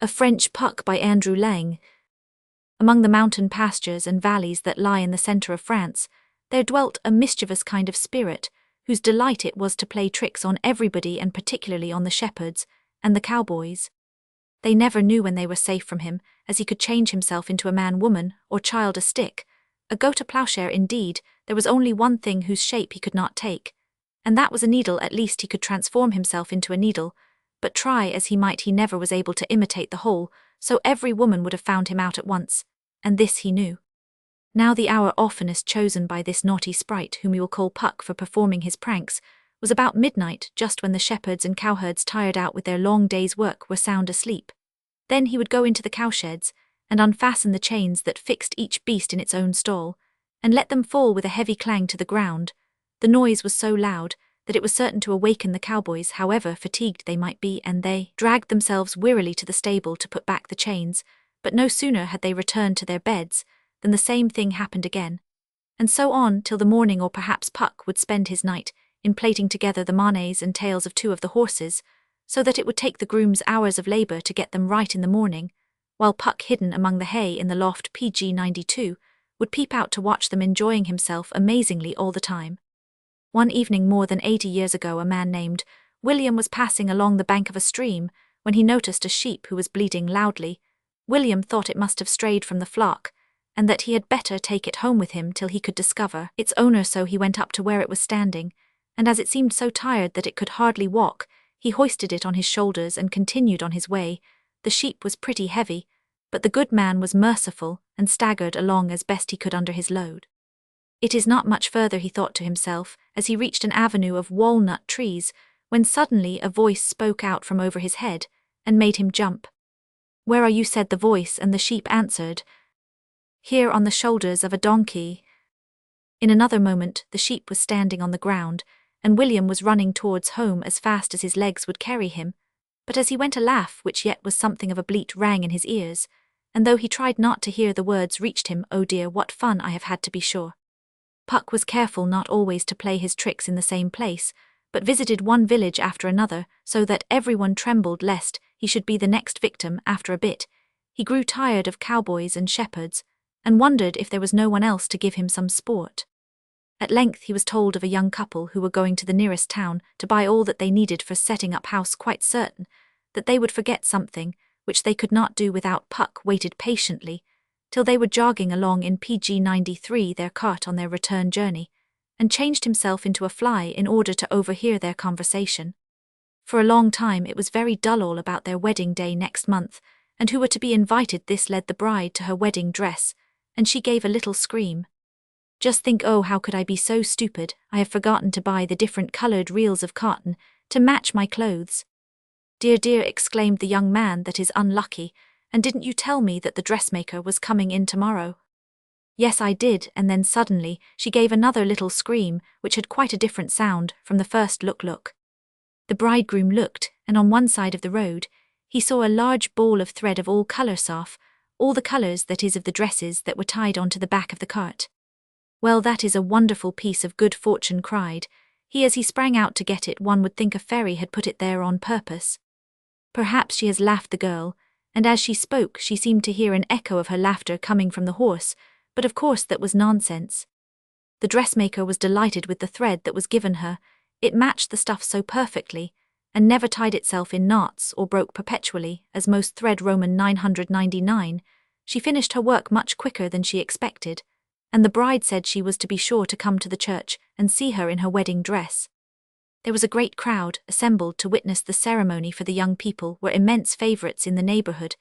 A French Puck by Andrew Lang. Among the mountain pastures and valleys that lie in the centre of France, there dwelt a mischievous kind of spirit, whose delight it was to play tricks on everybody and particularly on the shepherds and the cowboys. They never knew when they were safe from him, as he could change himself into a man-woman, or child a stick. A goat a ploughshare indeed, there was only one thing whose shape he could not take, and that was a needle. At least he could transform himself into a needle, but try as he might he never was able to imitate the whole, so every woman would have found him out at once, and this he knew. Now the hour oftenest chosen by this naughty sprite, whom we will call Puck, for performing his pranks, was about midnight, just when the shepherds and cowherds, tired out with their long day's work, were sound asleep. Then he would go into the cowsheds, and unfasten the chains that fixed each beast in its own stall, and let them fall with a heavy clang to the ground. The noise was so loud that it was certain to awaken the cowboys, however fatigued they might be, and they dragged themselves wearily to the stable to put back the chains, but no sooner had they returned to their beds than the same thing happened again, and so on till the morning, or perhaps Puck would spend his night in plaiting together the manes and tails of two of the horses, so that it would take the grooms hours of labour to get them right in the morning, while Puck, hidden among the hay in the loft pg 92, would peep out to watch them, enjoying himself amazingly all the time. One evening more than 80 years ago, a man named William was passing along the bank of a stream when he noticed a sheep who was bleating loudly. William thought it must have strayed from the flock, and that he had better take it home with him till he could discover its owner, so he went up to where it was standing, and as it seemed so tired that it could hardly walk, he hoisted it on his shoulders and continued on his way. The sheep was pretty heavy, but the good man was merciful and staggered along as best he could under his load. It is not much further, he thought to himself, as he reached an avenue of walnut trees, when suddenly a voice spoke out from over his head and made him jump. "Where are you?" said the voice, and the sheep answered, "Here, on the shoulders of a donkey." In another moment the sheep was standing on the ground, and William was running towards home as fast as his legs would carry him, but as he went a laugh, which yet was something of a bleat, rang in his ears, and though he tried not to hear, the words reached him, "Oh dear, what fun I have had, to be sure." Puck was careful not always to play his tricks in the same place, but visited one village after another, so that everyone trembled lest he should be the next victim. After a bit, he grew tired of cowboys and shepherds, and wondered if there was no one else to give him some sport. At length he was told of a young couple who were going to the nearest town to buy all that they needed for setting up house, quite certain that they would forget something, which they could not do without. Puck waited patiently till they were jogging along in pg 93, their cart, on their return journey, and changed himself into a fly in order to overhear their conversation. For a long time it was very dull all about their wedding day next month, and who were to be invited. This led the bride to her wedding dress, and she gave a little scream. "Just think, oh, how could I be so stupid? I have forgotten to buy the different coloured reels of cotton to match my clothes." "Dear, dear," exclaimed the young man, "that is unlucky. And didn't you tell me that the dressmaker was coming in tomorrow?" "Yes, I did." And then suddenly she gave another little scream, which had quite a different sound from the first. Look. The bridegroom looked, and on one side of the road he saw a large ball of thread of all colours off, all the colours, that is, of the dresses that were tied on to the back of the cart. "Well, that is a wonderful piece of good fortune," cried he as he sprang out to get it. "One would think a fairy had put it there on purpose." "Perhaps she has," laughed the girl, and as she spoke she seemed to hear an echo of her laughter coming from the horse, but of course that was nonsense. The dressmaker was delighted with the thread that was given her. It matched the stuff so perfectly, and never tied itself in knots or broke perpetually, as most thread. Roman 999. She finished her work much quicker than she expected, and the bride said she was to be sure to come to the church and see her in her wedding dress. There was a great crowd assembled to witness the ceremony, for the young people were immense favourites in the neighbourhood,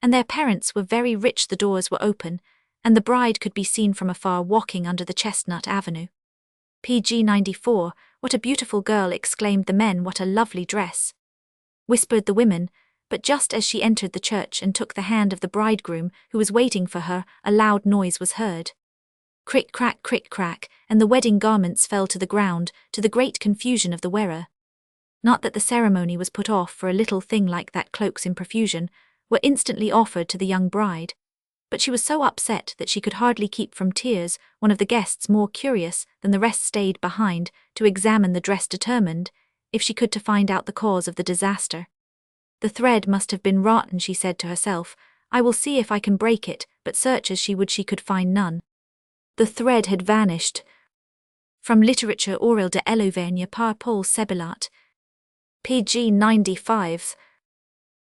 and their parents were very rich. The doors were open, and the bride could be seen from afar walking under the chestnut avenue. pg 94, "What a beautiful girl!" exclaimed the men. "What a lovely dress!" whispered the women, but just as she entered the church and took the hand of the bridegroom, who was waiting for her, a loud noise was heard. Crick, crack, and the wedding garments fell to the ground, to the great confusion of the wearer. Not that the ceremony was put off, for a little thing like that, cloaks in profusion, were instantly offered to the young bride, but she was so upset that she could hardly keep from tears. One of the guests, more curious than the rest, stayed behind to examine the dress, determined, if she could, to find out the cause of the disaster. The thread must have been rotten, she said to herself. I will see if I can break it, but search as she would she could find none. The thread had vanished. From Literature orale de l'Auvergne par Paul Sebelat. pg 95.